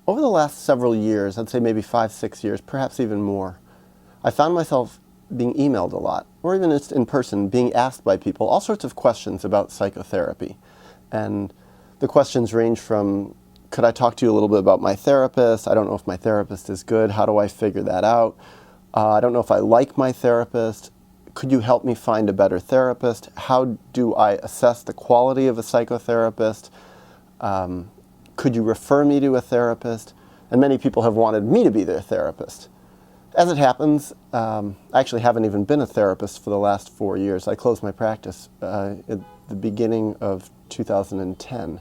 over the last several years, I'd say maybe 5, 6 years, perhaps even more, I found myself being emailed a lot, or even just in person, being asked by people all sorts of questions about psychotherapy. And the questions range from, could I talk to you a little bit about my therapist? I don't know if my therapist is good. How do I figure that out? I don't know if I like my therapist. Could you help me find a better therapist? How do I assess the quality of a psychotherapist? Could you refer me to a therapist? And many people have wanted me to be their therapist. As it happens, I actually haven't even been a therapist for the last 4 years. I closed my practice at the beginning of 2010.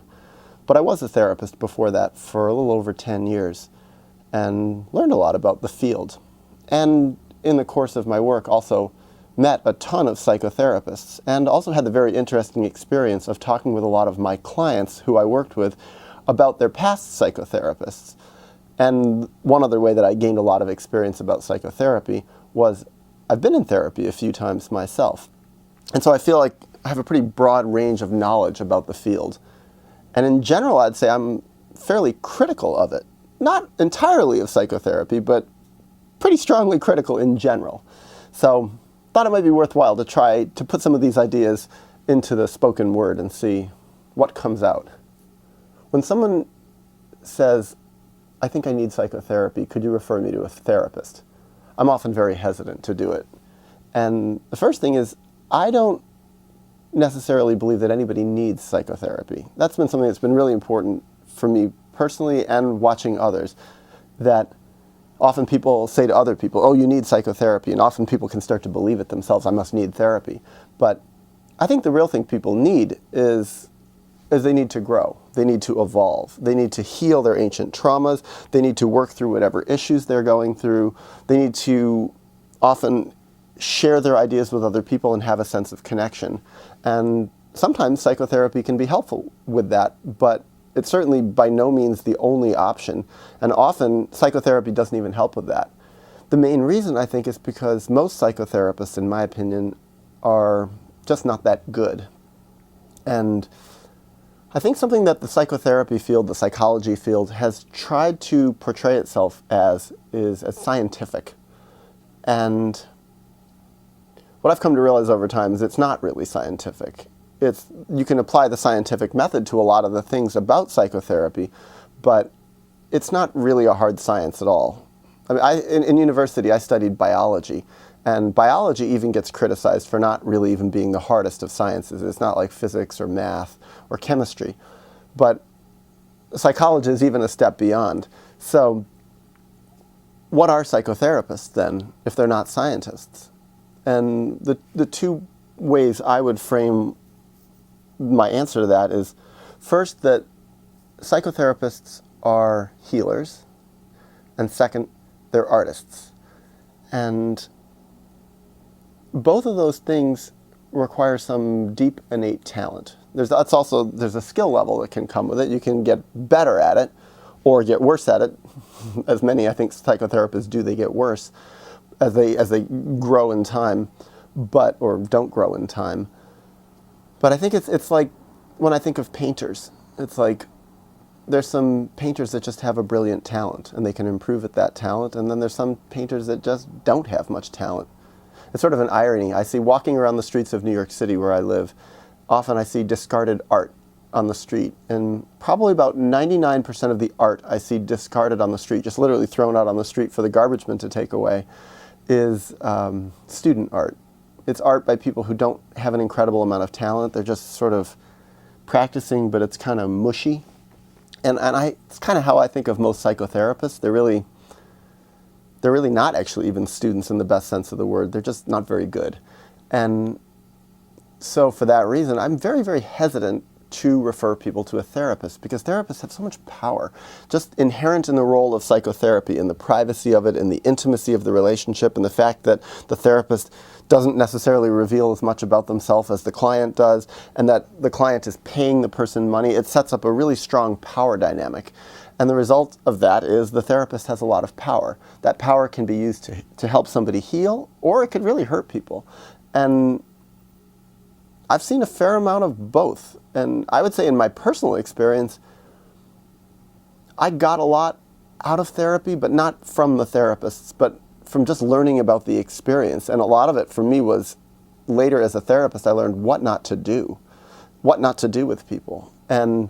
But I was a therapist before that for a little over 10 years and learned a lot about the field. And in the course of my work also met a ton of psychotherapists and also had the very interesting experience of talking with a lot of my clients who I worked with about their past psychotherapists. And one other way that I gained a lot of experience about psychotherapy was I've been in therapy a few times myself. And so I feel like I have a pretty broad range of knowledge about the field. And in general, I'd say I'm fairly critical of it. Not entirely of psychotherapy, but pretty strongly critical in general. So thought it might be worthwhile to try to put some of these ideas into the spoken word and see what comes out. When someone says, I think I need psychotherapy, could you refer me to a therapist? I'm often very hesitant to do it. And the first thing is, I don't necessarily believe that anybody needs psychotherapy. That's been something that's been really important for me personally and watching others, that often people say to other people, oh, you need psychotherapy, and often people can start to believe it themselves, I must need therapy. But I think the real thing people need is they need to grow. They need to evolve. They need to heal their ancient traumas. They need to work through whatever issues they're going through. They need to often share their ideas with other people and have a sense of connection. And sometimes psychotherapy can be helpful with that, but it's certainly by no means the only option. And often psychotherapy doesn't even help with that. The main reason, I think, is because most psychotherapists, in my opinion, are just not that good. And I think something that the psychotherapy field, the psychology field, has tried to portray itself as is as scientific. And what I've come to realize over time is it's not really scientific. You can apply the scientific method to a lot of the things about psychotherapy, but it's not really a hard science at all. I mean, in university, I studied biology, and biology even gets criticized for not really even being the hardest of sciences. It's not like physics or math or chemistry, but psychology is even a step beyond. So what are psychotherapists then if they're not scientists? And the two ways I would frame my answer to that is, first, that psychotherapists are healers, and second, they're artists. And both of those things require some deep innate talent. There's a skill level that can come with it. You can get better at it or get worse at it. As many, I think, psychotherapists do, they get worse as they grow in time, or don't grow in time. But I think it's like when I think of painters, it's like there's some painters that just have a brilliant talent and they can improve at that talent, and then there's some painters that just don't have much talent. It's sort of an irony. I see walking around the streets of New York City where I live, often I see discarded art on the street, and probably about 99% of the art I see discarded on the street, just literally thrown out on the street for the garbage men to take away, is student art. It's art by people who don't have an incredible amount of talent. They're just sort of practicing, but it's kind of mushy. And it's kind of how I think of most psychotherapists. They're really not actually even students in the best sense of the word. They're just not very good. And so for that reason, I'm very, very hesitant to refer people to a therapist, because therapists have so much power, just inherent in the role of psychotherapy, in the privacy of it, in the intimacy of the relationship, and the fact that the therapist doesn't necessarily reveal as much about themselves as the client does, and that the client is paying the person money. It sets up a really strong power dynamic. And the result of that is the therapist has a lot of power. That power can be used to help somebody heal, or it could really hurt people. And I've seen a fair amount of both. And I would say in my personal experience, I got a lot out of therapy, but not from the therapists, but from just learning about the experience. And a lot of it for me was later as a therapist, I learned what not to do with people. And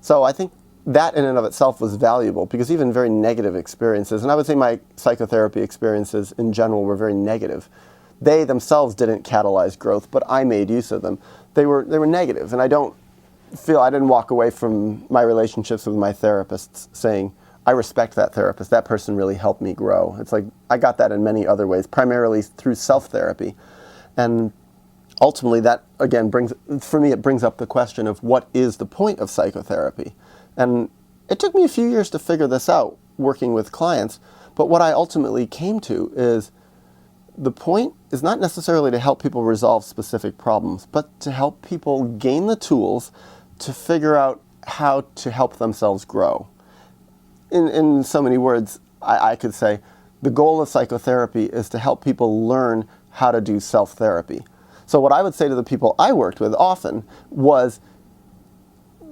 so I think that in and of itself was valuable, because even very negative experiences, and I would say my psychotherapy experiences in general were very negative. They themselves didn't catalyze growth, but I made use of them. They were negative, and I didn't walk away from my relationships with my therapists saying, I respect that therapist. That person really helped me grow. It's like I got that in many other ways, primarily through self-therapy. And ultimately that, again, brings up the question of what is the point of psychotherapy? And it took me a few years to figure this out, working with clients. But what I ultimately came to is the point is not necessarily to help people resolve specific problems, but to help people gain the tools to figure out how to help themselves grow. In so many words, I could say the goal of psychotherapy is to help people learn how to do self-therapy. So what I would say to the people I worked with often was,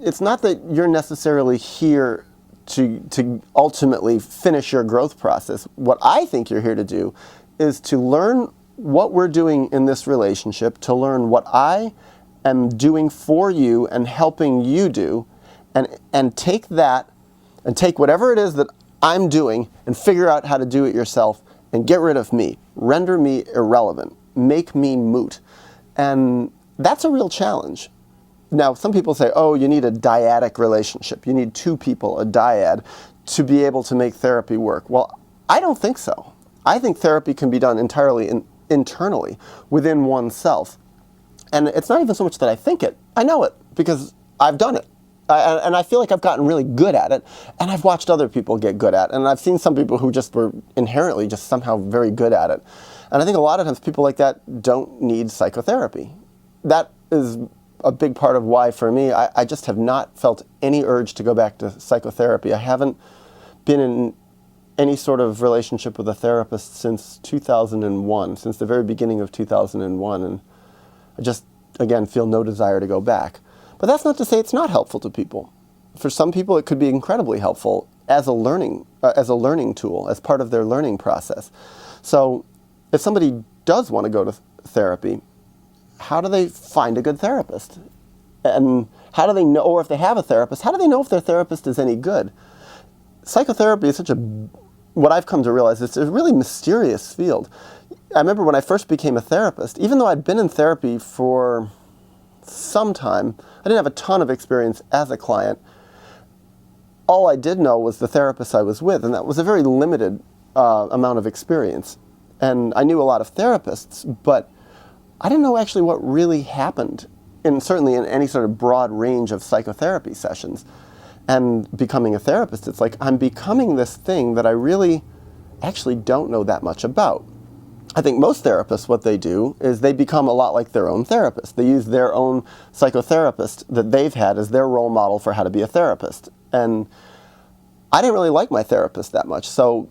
it's not that you're necessarily here to ultimately finish your growth process. What I think you're here to do is to learn what we're doing in this relationship, to learn what I am doing for you and helping you do, and take that, and take whatever it is that I'm doing and figure out how to do it yourself and get rid of me, render me irrelevant, make me moot. And that's a real challenge. Now, some people say, oh, you need a dyadic relationship. You need two people, a dyad, to be able to make therapy work. Well, I don't think so. I think therapy can be done entirely internally, within oneself. And it's not even so much that I think it. I know it, because I've done it. And I feel like I've gotten really good at it, and I've watched other people get good at it, and I've seen some people who just were inherently just somehow very good at it. And I think a lot of times people like that don't need psychotherapy. That is a big part of why, for me, I just have not felt any urge to go back to psychotherapy. I haven't been in any sort of relationship with a therapist since 2001, since the very beginning of 2001, and I just, again, feel no desire to go back. But that's not to say it's not helpful to people. For some people, it could be incredibly helpful as a learning tool, as part of their learning process. So if somebody does want to go to therapy, how do they find a good therapist? And how do they know, or if they have a therapist, how do they know if their therapist is any good? Psychotherapy is what I've come to realize, it's a really mysterious field. I remember when I first became a therapist, even though I'd been in therapy for some time, I didn't have a ton of experience as a client. All I did know was the therapist I was with, and that was a very limited amount of experience. And I knew a lot of therapists, but I didn't know actually what really happened, certainly in any sort of broad range of psychotherapy sessions. And becoming a therapist, it's like I'm becoming this thing that I really actually don't know that much about. I think most therapists, what they do is they become a lot like their own therapist. They use their own psychotherapist that they've had as their role model for how to be a therapist. And I didn't really like my therapist that much. So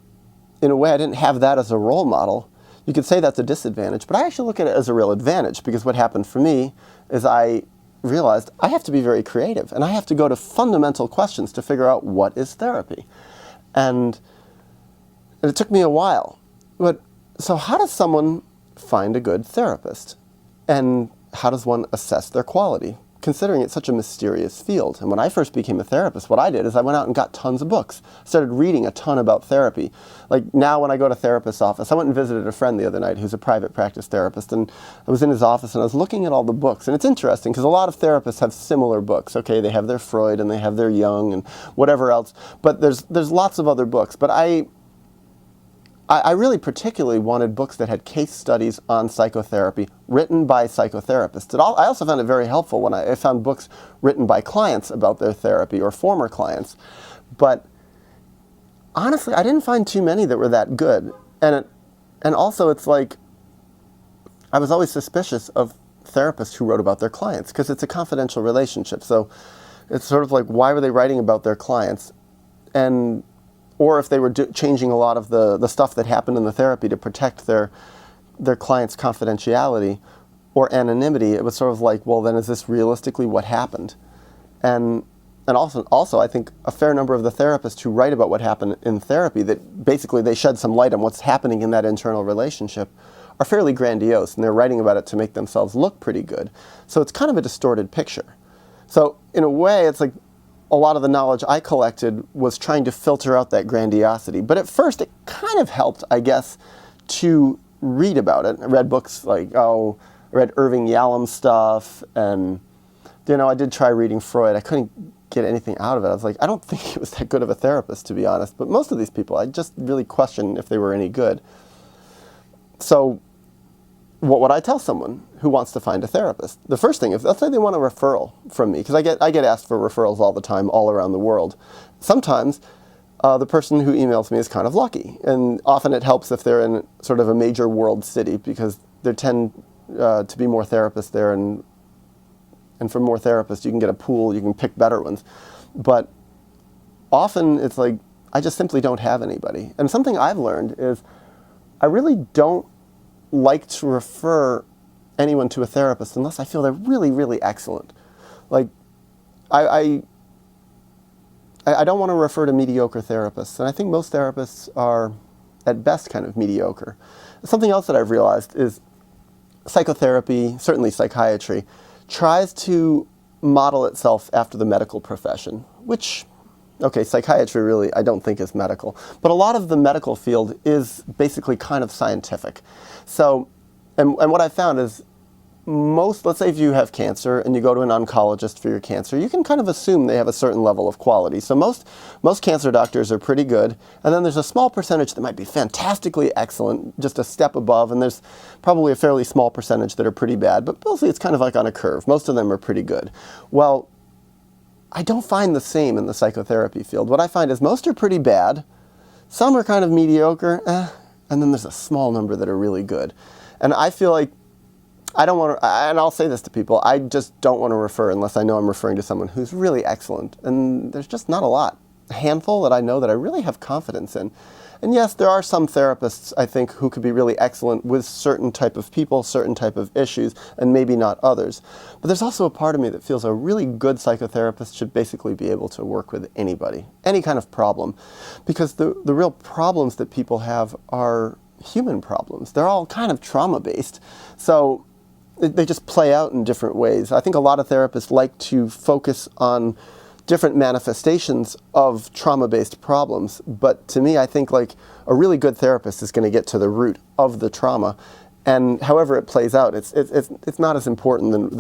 in a way, I didn't have that as a role model. You could say that's a disadvantage, but I actually look at it as a real advantage, because what happened for me is I realized I have to be very creative, and I have to go to fundamental questions to figure out what is therapy. And it took me a while. But so how does someone find a good therapist? And how does one assess their quality, considering it's such a mysterious field? And when I first became a therapist, what I did is I went out and got tons of books. Started reading a ton about therapy. Like now when I go to a therapist's office, I went and visited a friend the other night who's a private practice therapist, and I was in his office and I was looking at all the books. And it's interesting because a lot of therapists have similar books. Okay, they have their Freud and they have their Jung and whatever else, but there's lots of other books. But I really particularly wanted books that had case studies on psychotherapy written by psychotherapists. I also found it very helpful when I found books written by clients about their therapy or former clients. But honestly, I didn't find too many that were that good. And also it's like, I was always suspicious of therapists who wrote about their clients, because it's a confidential relationship. So it's sort of like, why were they writing about their clients? Or if they were changing a lot of the stuff that happened in the therapy to protect their client's confidentiality or anonymity, it was sort of like, well, then is this realistically what happened? And and also, I think a fair number of the therapists who write about what happened in therapy, that basically they shed some light on what's happening in that internal relationship, are fairly grandiose, and they're writing about it to make themselves look pretty good. So it's kind of a distorted picture. So in a way, it's like a lot of the knowledge I collected was trying to filter out that grandiosity. But at first, it kind of helped, I guess, to read about it. I read books like, I read Irving Yalom's stuff, and, I did try reading Freud. I couldn't get anything out of it. I was like, I don't think he was that good of a therapist, to be honest. But most of these people, I just really questioned if they were any good. So what would I tell someone who wants to find a therapist? The first thing, if let's say they want a referral from me, because I get asked for referrals all the time, all around the world. Sometimes the person who emails me is kind of lucky, and often it helps if they're in sort of a major world city, because there tend to be more therapists there, and for more therapists you can get a pool, you can pick better ones. But often it's like, I just simply don't have anybody. And something I've learned is I really don't like to refer anyone to a therapist unless I feel they're really, really excellent. Like, I don't want to refer to mediocre therapists, and I think most therapists are, at best, kind of mediocre. Something else that I've realized is psychotherapy, certainly psychiatry, tries to model itself after the medical profession, which, okay, psychiatry really I don't think is medical, but a lot of the medical field is basically kind of scientific. So, and what I found is let's say if you have cancer and you go to an oncologist for your cancer, you can kind of assume they have a certain level of quality. So most cancer doctors are pretty good, and then there's a small percentage that might be fantastically excellent, just a step above, and there's probably a fairly small percentage that are pretty bad, but mostly it's kind of like on a curve. Most of them are pretty good. Well, I don't find the same in the psychotherapy field. What I find is most are pretty bad, some are kind of mediocre, and then there's a small number that are really good. And I feel like I don't want to, and I'll say this to people, I just don't want to refer unless I know I'm referring to someone who's really excellent. And there's just not a lot. A handful that I know that I really have confidence in. And yes, there are some therapists, I think, who could be really excellent with certain type of people, certain type of issues, and maybe not others. But there's also a part of me that feels a really good psychotherapist should basically be able to work with anybody, any kind of problem. Because the real problems that people have are human problems. They're all kind of trauma-based. So they just play out in different ways. I think a lot of therapists like to focus on different manifestations of trauma-based problems, but to me, I think like a really good therapist is going to get to the root of the trauma, and however it plays out, it's not as important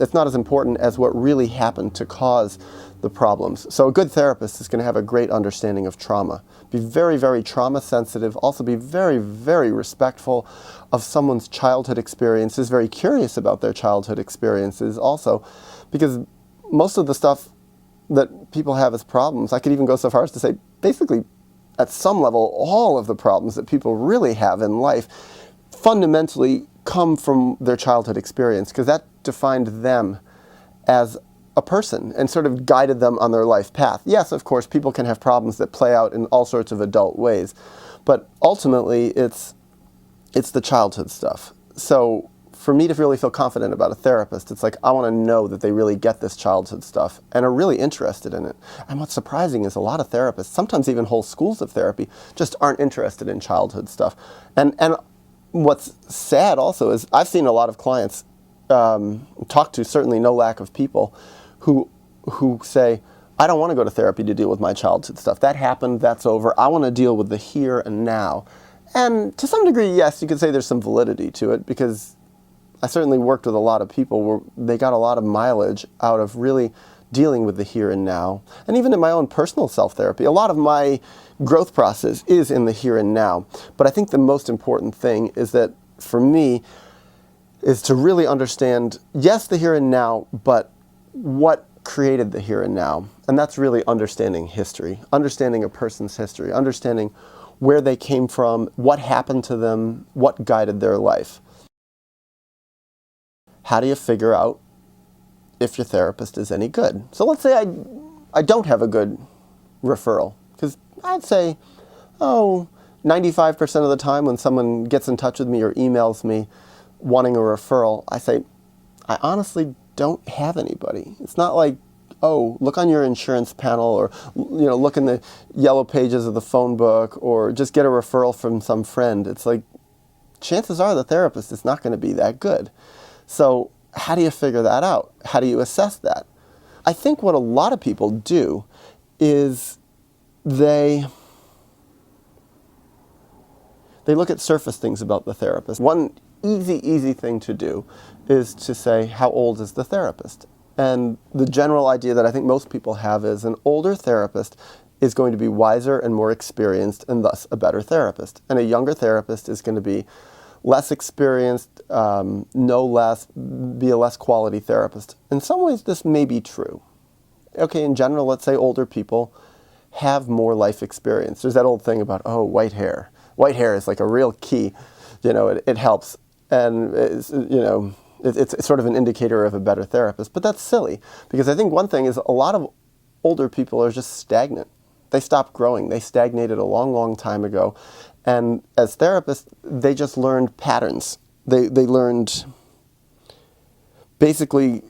it's not as important as what really happened to cause the problems. So a good therapist is going to have a great understanding of trauma, be very, very trauma sensitive, also be very, very respectful of someone's childhood experiences, very curious about their childhood experiences also, because most of the stuff that people have as problems, I could even go so far as to say, basically, at some level, all of the problems that people really have in life fundamentally come from their childhood experience, because that defined them as a person and sort of guided them on their life path. Yes, of course, people can have problems that play out in all sorts of adult ways, but ultimately, it's the childhood stuff. So for me to really feel confident about a therapist, it's like I want to know that they really get this childhood stuff and are really interested in it. And what's surprising is a lot of therapists, sometimes even whole schools of therapy, just aren't interested in childhood stuff. And what's sad also is I've seen a lot of clients talk to certainly no lack of people who say, I don't want to go to therapy to deal with my childhood stuff. That happened, that's over. I want to deal with the here and now. And to some degree, yes, you could say there's some validity to it, because I certainly worked with a lot of people where they got a lot of mileage out of really dealing with the here and now. And even in my own personal self-therapy, a lot of my growth process is in the here and now. But I think the most important thing is that, for me, is to really understand, yes, the here and now, but what created the here and now. And that's really understanding history, understanding a person's history, understanding where they came from, what happened to them, what guided their life. How do you figure out if your therapist is any good? So let's say I don't have a good referral, because I'd say, 95% of the time when someone gets in touch with me or emails me wanting a referral, I say, I honestly don't have anybody. It's not like oh, look on your insurance panel, or look in the yellow pages of the phone book, or just get a referral from some friend. It's like, chances are the therapist is not going to be that good. So how do you figure that out? How do you assess that? I think what a lot of people do is they look at surface things about the therapist. One easy thing to do is to say, how old is the therapist? And the general idea that I think most people have is an older therapist is going to be wiser and more experienced, and thus a better therapist. And a younger therapist is going to be less experienced, know less, be a less quality therapist. In some ways, this may be true. Okay, in general, let's say older people have more life experience. There's that old thing about, oh, white hair. White hair is like a real key. It helps. And it's sort of an indicator of a better therapist. But that's silly, because I think one thing is a lot of older people are just stagnant. They stopped growing. They stagnated a long time ago. And as therapists, they just learned patterns. They learned basically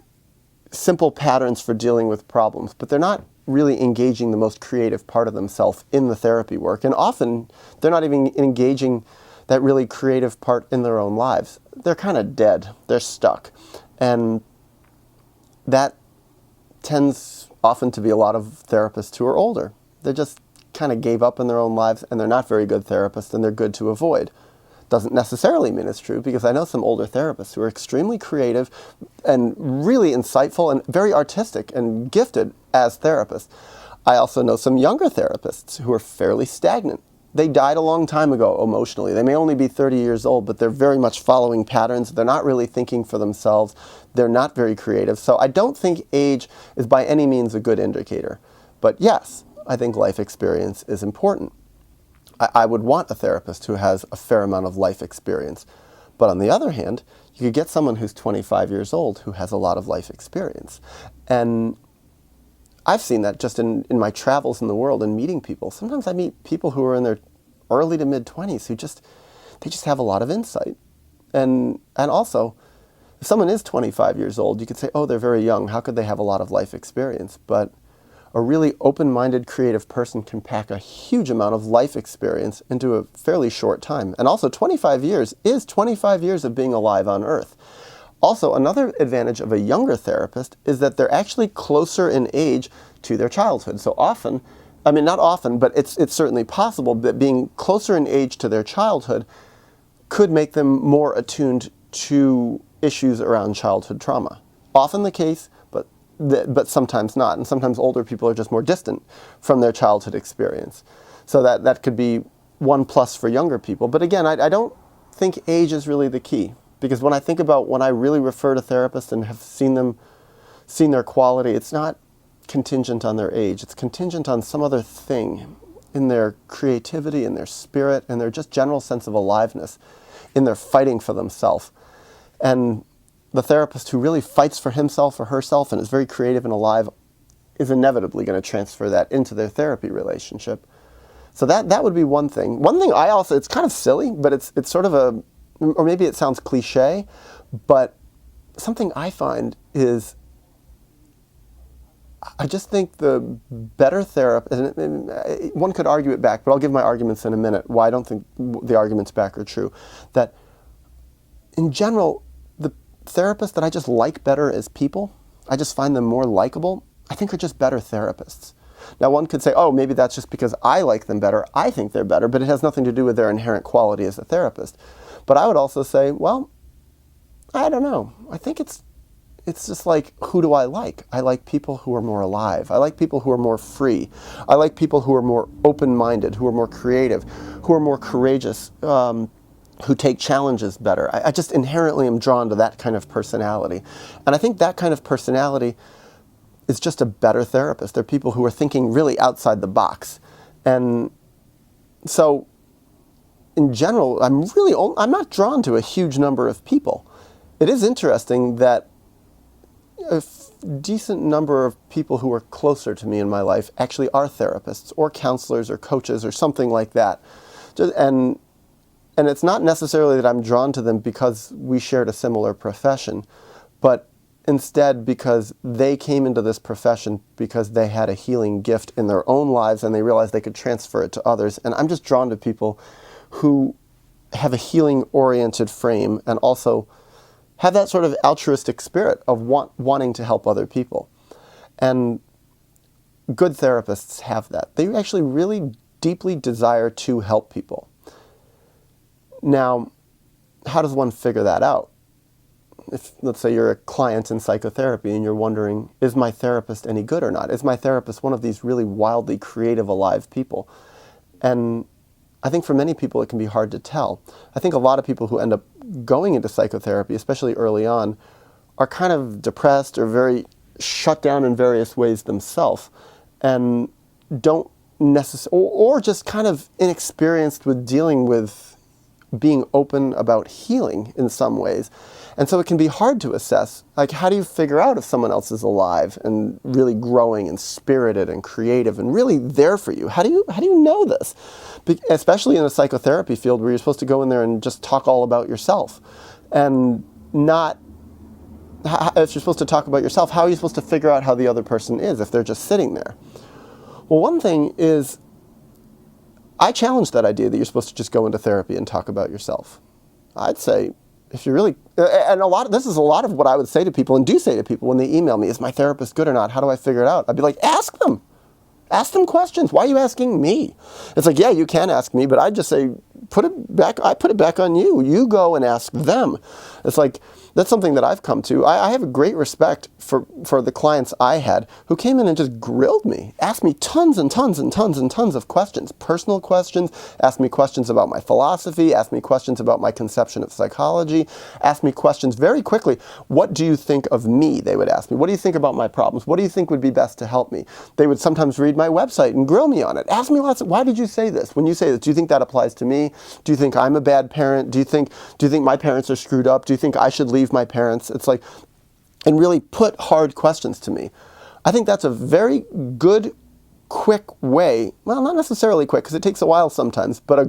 simple patterns for dealing with problems, but they're not really engaging the most creative part of themselves in the therapy work. And often they're not even engaging that really creative part in their own lives. They're kind of dead. They're stuck. And that tends often to be a lot of therapists who are older. They just kind of gave up in their own lives, and they're not very good therapists, and they're good to avoid. Doesn't necessarily mean it's true, because I know some older therapists who are extremely creative and really insightful and very artistic and gifted as therapists. I also know some younger therapists who are fairly stagnant. They died a long time ago emotionally. They may only be 30 years old, but they're very much following patterns. They're not really thinking for themselves. They're not very creative. So I don't think age is by any means a good indicator. But yes, I think life experience is important. I would want a therapist who has a fair amount of life experience. But on the other hand, you could get someone who's 25 years old who has a lot of life experience. And I've seen that just in my travels in the world and meeting people. Sometimes I meet people who are in their early to mid-20s who they just have a lot of insight. And also, if someone is 25 years old, you could say, oh, they're very young. How could they have a lot of life experience? But a really open-minded, creative person can pack a huge amount of life experience into a fairly short time. And also, 25 years is 25 years of being alive on Earth. Also, another advantage of a younger therapist is that they're actually closer in age to their childhood. So often, I mean, not often, but it's certainly possible that being closer in age to their childhood could make them more attuned to issues around childhood trauma. Often the case, but sometimes not. And sometimes older people are just more distant from their childhood experience. So that could be one plus for younger people. But again, I don't think age is really the key. Because when I think about when I really refer to therapists and have seen their quality, it's not contingent on their age. It's contingent on some other thing in their creativity, in their spirit, and their just general sense of aliveness, in their fighting for themselves. And the therapist who really fights for himself or herself and is very creative and alive is inevitably going to transfer that into their therapy relationship. So that would be one thing. One thing it's kind of silly, but it's sort of or maybe it sounds cliche, but something I find is I just think the better therapist, and one could argue it back, but I'll give my arguments in a minute, why I don't think the arguments back are true, that in general, the therapists that I just like better as people, I just find them more likable, I think are just better therapists. Now one could say, oh, maybe that's just because I like them better, I think they're better, but it has nothing to do with their inherent quality as a therapist. But I would also say, well, I don't know. I think it's just like, who do I like? I like people who are more alive. I like people who are more free. I like people who are more open-minded, who are more creative, who are more courageous, who take challenges better. I just inherently am drawn to that kind of personality. And I think that kind of personality is just a better therapist. They're people who are thinking really outside the box. And so in general, I'm not drawn to a huge number of people. It is interesting that a decent number of people who are closer to me in my life actually are therapists or counselors or coaches or something like that. And it's not necessarily that I'm drawn to them because we shared a similar profession, but instead because they came into this profession because they had a healing gift in their own lives and they realized they could transfer it to others. And I'm just drawn to people who have a healing-oriented frame and also have that sort of altruistic spirit of wanting to help other people. And good therapists have that. They actually really deeply desire to help people. Now, how does one figure that out? If, let's say, you're a client in psychotherapy and you're wondering, is my therapist any good or not? Is my therapist one of these really wildly creative, alive people? And I think for many people it can be hard to tell. I think a lot of people who end up going into psychotherapy, especially early on, are kind of depressed or very shut down in various ways themselves and don't necessarily, or just kind of inexperienced with dealing with being open about healing in some ways. And so it can be hard to assess, like, how do you figure out if someone else is alive and really growing and spirited and creative and really there for you? How do you know this? Especially in a psychotherapy field where you're supposed to go in there and just talk all about yourself. And not, if you're supposed to talk about yourself, how are you supposed to figure out how the other person is if they're just sitting there? Well, one thing is, I challenge that idea that you're supposed to just go into therapy and talk about yourself. I'd say, if you really, and this is a lot of what I would say to people and do say to people when they email me, is my therapist good or not? How do I figure it out? I'd be like, ask them. Ask them questions. Why are you asking me? It's like, yeah, you can ask me, but I'd just say, I put it back on you. You go and ask them. It's like, that's something that I've come to. I have a great respect for the clients I had who came in and just grilled me, asked me tons and tons and tons and tons of questions, personal questions, asked me questions about my philosophy, asked me questions about my conception of psychology, asked me questions very quickly. What do you think of me? They would ask me. What do you think about my problems? What do you think would be best to help me? They would sometimes read my website and grill me on it. Ask me lots of, why did you say this? When you say this, do you think that applies to me? Do you think I'm a bad parent? Do you think my parents are screwed up? Do you think I should leave my parents? It's like, and really put hard questions to me. I think that's a very good, quick way, well, not necessarily quick because it takes a while sometimes, but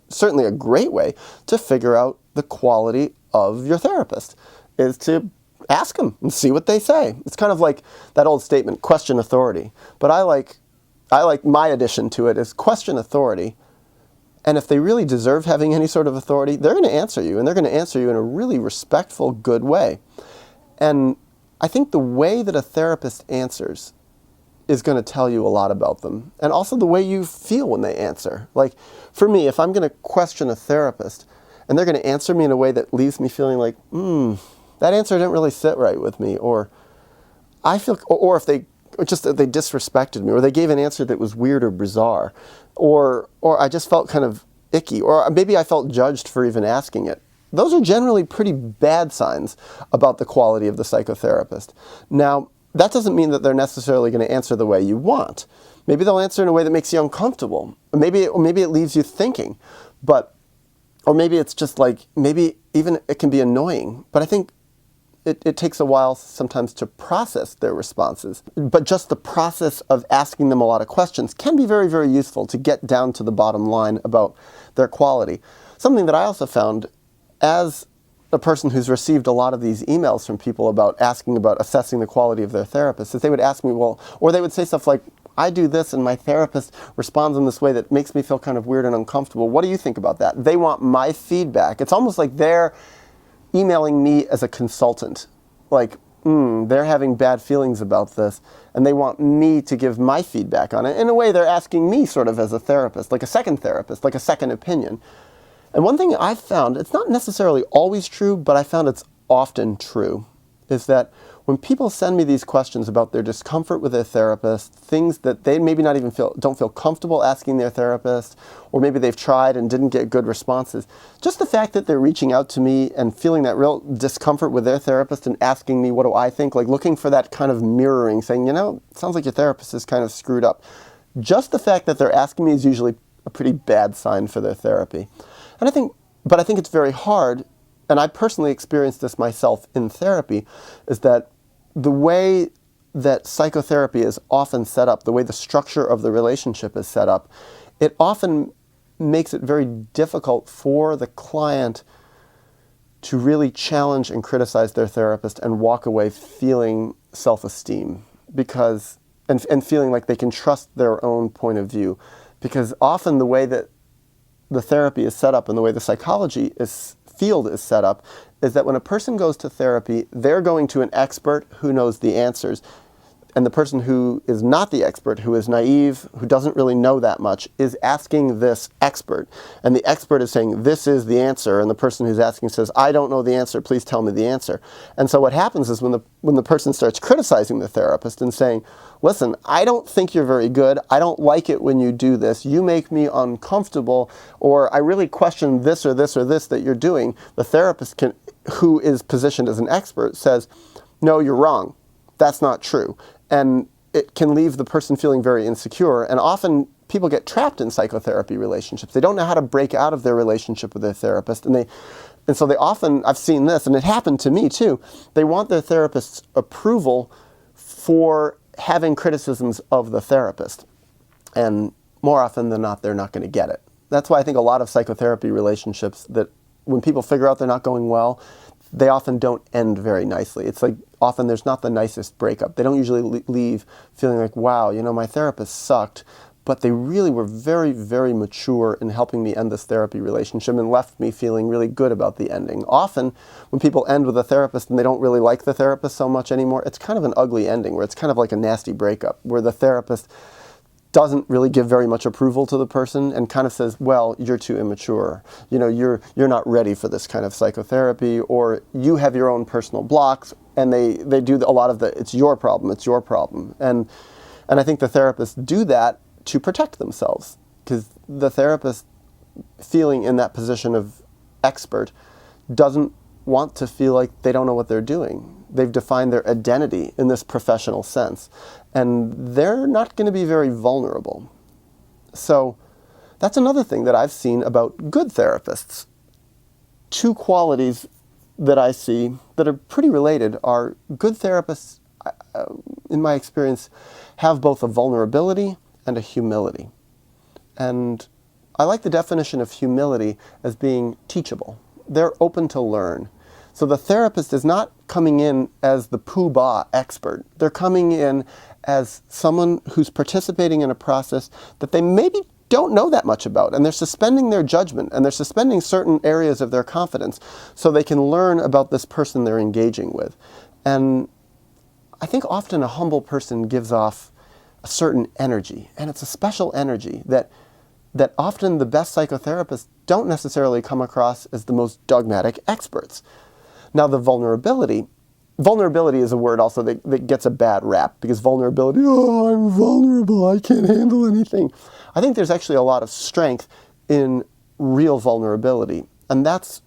certainly a great way to figure out the quality of your therapist is to ask them and see what they say. It's kind of like that old statement, question authority. But I like my addition to it is question authority. And if they really deserve having any sort of authority, they're going to answer you, and they're going to answer you in a really respectful, good way. And I think the way that a therapist answers is going to tell you a lot about them, and also the way you feel when they answer. Like, for me, if I'm going to question a therapist, and they're going to answer me in a way that leaves me feeling like, that answer didn't really sit right with me, or I feel, or if they disrespected me, or they gave an answer that was weird or bizarre, or I just felt kind of icky, or maybe I felt judged for even asking it. Those are generally pretty bad signs about the quality of the psychotherapist. Now, that doesn't mean that they're necessarily going to answer the way you want. Maybe they'll answer in a way that makes you uncomfortable. Or maybe it leaves you thinking. Or maybe it's just like, maybe even it can be annoying. But I think it takes a while sometimes to process their responses. But just the process of asking them a lot of questions can be very, very useful to get down to the bottom line about their quality. Something that I also found as a person who's received a lot of these emails from people about asking about assessing the quality of their therapist, is they would ask me, or they would say stuff like, I do this and my therapist responds in this way that makes me feel kind of weird and uncomfortable. What do you think about that? They want my feedback. It's almost like they're emailing me as a consultant, like, they're having bad feelings about this, and they want me to give my feedback on it. In a way, they're asking me sort of as a therapist, like a second therapist, like a second opinion. And one thing I've found, it's not necessarily always true, but I found it's often true, is that when people send me these questions about their discomfort with their therapist, things that they maybe not even don't feel comfortable asking their therapist, or maybe they've tried and didn't get good responses, just the fact that they're reaching out to me and feeling that real discomfort with their therapist and asking me what do I think, like looking for that kind of mirroring, saying, it sounds like your therapist is kind of screwed up. Just the fact that they're asking me is usually a pretty bad sign for their therapy. And I think it's very hard, and I personally experienced this myself in therapy, is that the way that psychotherapy is often set up, the way the structure of the relationship is set up, it often makes it very difficult for the client to really challenge and criticize their therapist and walk away feeling self-esteem and feeling like they can trust their own point of view. Because often the way that the therapy is set up and the way the psychology field is set up is that when a person goes to therapy, they're going to an expert who knows the answers. And the person who is not the expert, who is naive, who doesn't really know that much, is asking this expert. And the expert is saying, this is the answer. And the person who's asking says, I don't know the answer, please tell me the answer. And so what happens is when the person starts criticizing the therapist and saying, listen, I don't think you're very good, I don't like it when you do this, you make me uncomfortable, or I really question this or this or this that you're doing, the therapist who is positioned as an expert says, no, you're wrong. That's not true. And it can leave the person feeling very insecure. And often people get trapped in psychotherapy relationships. They don't know how to break out of their relationship with their therapist. And so they often, I've seen this, and it happened to me too, they want their therapist's approval for having criticisms of the therapist. And more often than not, they're not going to get it. That's why I think a lot of psychotherapy relationships, that when people figure out they're not going well, they often don't end very nicely. It's like often there's not the nicest breakup. They don't usually leave feeling like, wow, my therapist sucked, but they really were very, very mature in helping me end this therapy relationship and left me feeling really good about the ending. Often when people end with a therapist and they don't really like the therapist so much anymore, it's kind of an ugly ending where it's kind of like a nasty breakup where the therapist doesn't really give very much approval to the person and kind of says, well, you're too immature. You're not ready for this kind of psychotherapy, or you have your own personal blocks, and they do a lot of it's your problem. And I think the therapists do that to protect themselves, because the therapist feeling in that position of expert doesn't want to feel like they don't know what they're doing. They've defined their identity in this professional sense, and they're not going to be very vulnerable. So that's another thing that I've seen about good therapists. Two qualities that I see that are pretty related are good therapists, in my experience, have both a vulnerability and a humility. And I like the definition of humility as being teachable. They're open to learn. So the therapist is not coming in as the pooh-bah expert. They're coming in as someone who's participating in a process that they maybe don't know that much about, and they're suspending their judgment, and they're suspending certain areas of their confidence so they can learn about this person they're engaging with. And I think often a humble person gives off a certain energy, and it's a special energy that often the best psychotherapists don't necessarily come across as the most dogmatic experts. Now, the vulnerability is a word also that gets a bad rap, because vulnerability, oh, I'm vulnerable, I can't handle anything. I think there's actually a lot of strength in real vulnerability, and that's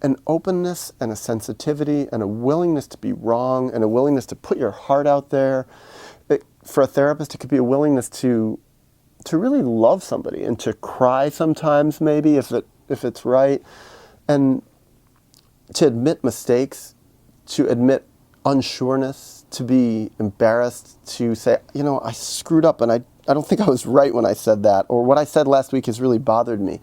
an openness and a sensitivity and a willingness to be wrong and a willingness to put your heart out there. For a therapist, it could be a willingness to really love somebody and to cry sometimes, maybe, if it's right, and to admit mistakes, to admit unsureness, to be embarrassed, to say, I screwed up and I don't think I was right when I said that, or what I said last week has really bothered me.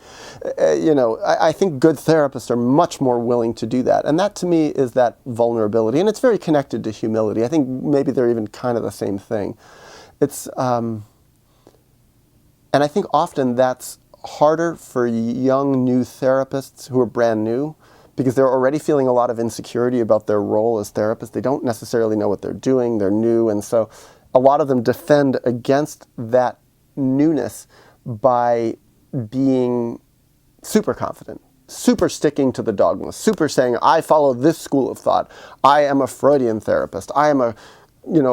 I think good therapists are much more willing to do that. And that to me is that vulnerability. And it's very connected to humility. I think maybe they're even kind of the same thing. And I think often that's harder for young, new therapists who are brand new, because they're already feeling a lot of insecurity about their role as therapists. They don't necessarily know what they're doing, they're new, and so a lot of them defend against that newness by being super confident, super sticking to the dogma, super saying, I follow this school of thought, I am a Freudian therapist, I am a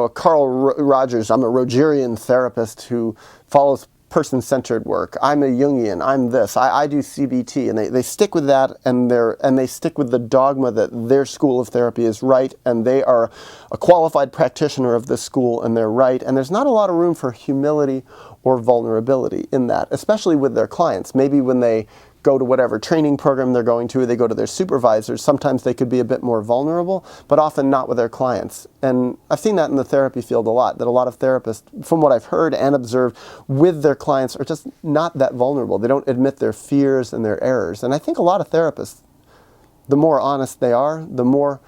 Carl Rogers, I'm a Rogerian therapist who follows person-centered work. I'm a Jungian. I'm this. I do CBT, and they stick with that, and they stick with the dogma that their school of therapy is right, and they are a qualified practitioner of this school, and they're right. And there's not a lot of room for humility or vulnerability in that, especially with their clients. Maybe when they go to whatever training program they're going to, or they go to their supervisors, sometimes they could be a bit more vulnerable, but often not with their clients. And I've seen that in the therapy field a lot, that a lot of therapists, from what I've heard and observed with their clients, are just not that vulnerable. They don't admit their fears and their errors. And I think a lot of therapists The more honest they are, the more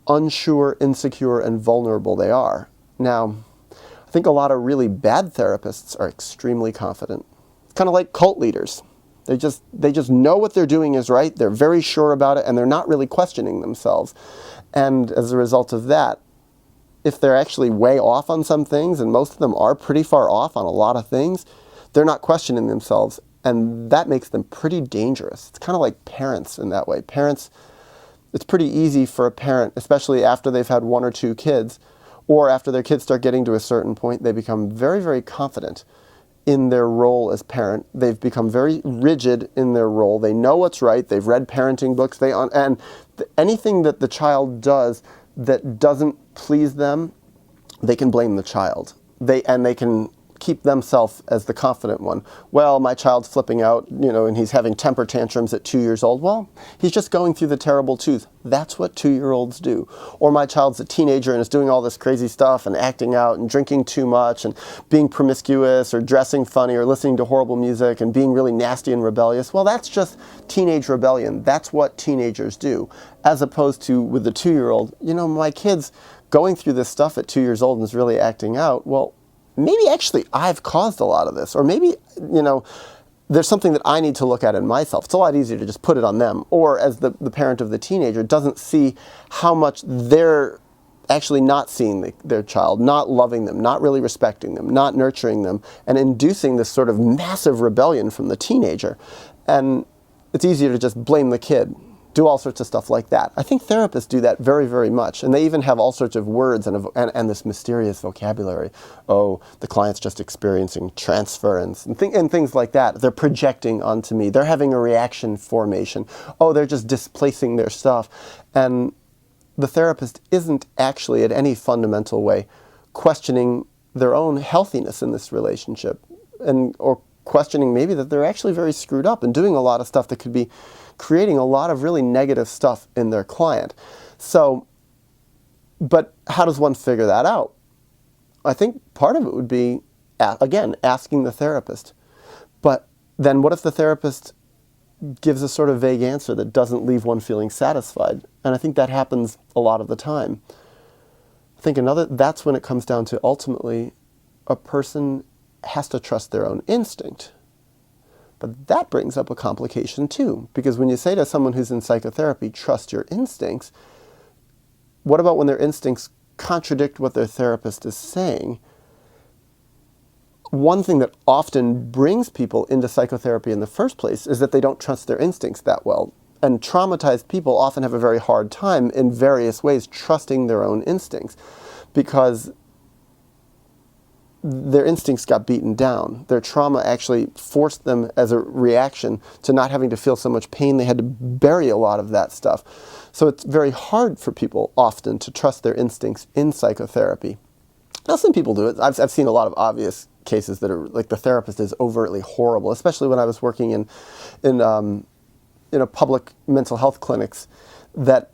unsure, insecure, and vulnerable they are. Now, I think a lot of really bad therapists are extremely confident. It's kind of like cult leaders. They just know what they're doing is right, they're very sure about it, and they're not really questioning themselves. And as a result of that, if they're actually way off on some things, and most of them are pretty far off on a lot of things, they're not questioning themselves, and that makes them pretty dangerous. It's kind of like parents in that way. Parents, it's pretty easy for a parent, especially after they've had one or two kids, or after their kids start getting to a certain point, they become very, very confident in their role as parent. They've become very rigid in their role. They know what's right. They've read parenting books. Anything that the child does that doesn't please them, they can blame the child. They can keep themselves as the confident one. Well, my child's flipping out, and he's having temper tantrums at 2 years old. Well, he's just going through the terrible twos. That's what 2-year-olds do. Or my child's a teenager and is doing all this crazy stuff and acting out and drinking too much and being promiscuous or dressing funny or listening to horrible music and being really nasty and rebellious. Well, that's just teenage rebellion. That's what teenagers do. As opposed to with the 2-year-old, my kid's going through this stuff at 2 years old and is really acting out. Well, maybe actually I've caused a lot of this, or maybe, there's something that I need to look at in myself. It's a lot easier to just put it on them. Or as the parent of the teenager doesn't see how much they're actually not seeing their child, not loving them, not really respecting them, not nurturing them, and inducing this sort of massive rebellion from the teenager. And it's easier to just blame the kid. Do all sorts of stuff like that. I think therapists do that very, very much. And they even have all sorts of words and this mysterious vocabulary. Oh, the client's just experiencing transference and things like that. They're projecting onto me. They're having a reaction formation. Oh, they're just displacing their stuff. And the therapist isn't actually in any fundamental way questioning their own healthiness in this relationship, or questioning maybe that they're actually very screwed up and doing a lot of stuff that could be creating a lot of really negative stuff in their client. So, but how does one figure that out? I think part of it would be, again, asking the therapist. But then what if the therapist gives a sort of vague answer that doesn't leave one feeling satisfied? And I think that happens a lot of the time. I think that's when it comes down to ultimately a person has to trust their own instinct. But that brings up a complication too, because when you say to someone who's in psychotherapy, trust your instincts, what about when their instincts contradict what their therapist is saying? One thing that often brings people into psychotherapy in the first place is that they don't trust their instincts that well. And traumatized people often have a very hard time in various ways trusting their own instincts because their instincts got beaten down. Their trauma actually forced them as a reaction to not having to feel so much pain. They had to bury a lot of that stuff. So it's very hard for people often to trust their instincts in psychotherapy. Now, some people do it. I've seen a lot of obvious cases that are like the therapist is overtly horrible, especially when I was working in a public mental health clinics, that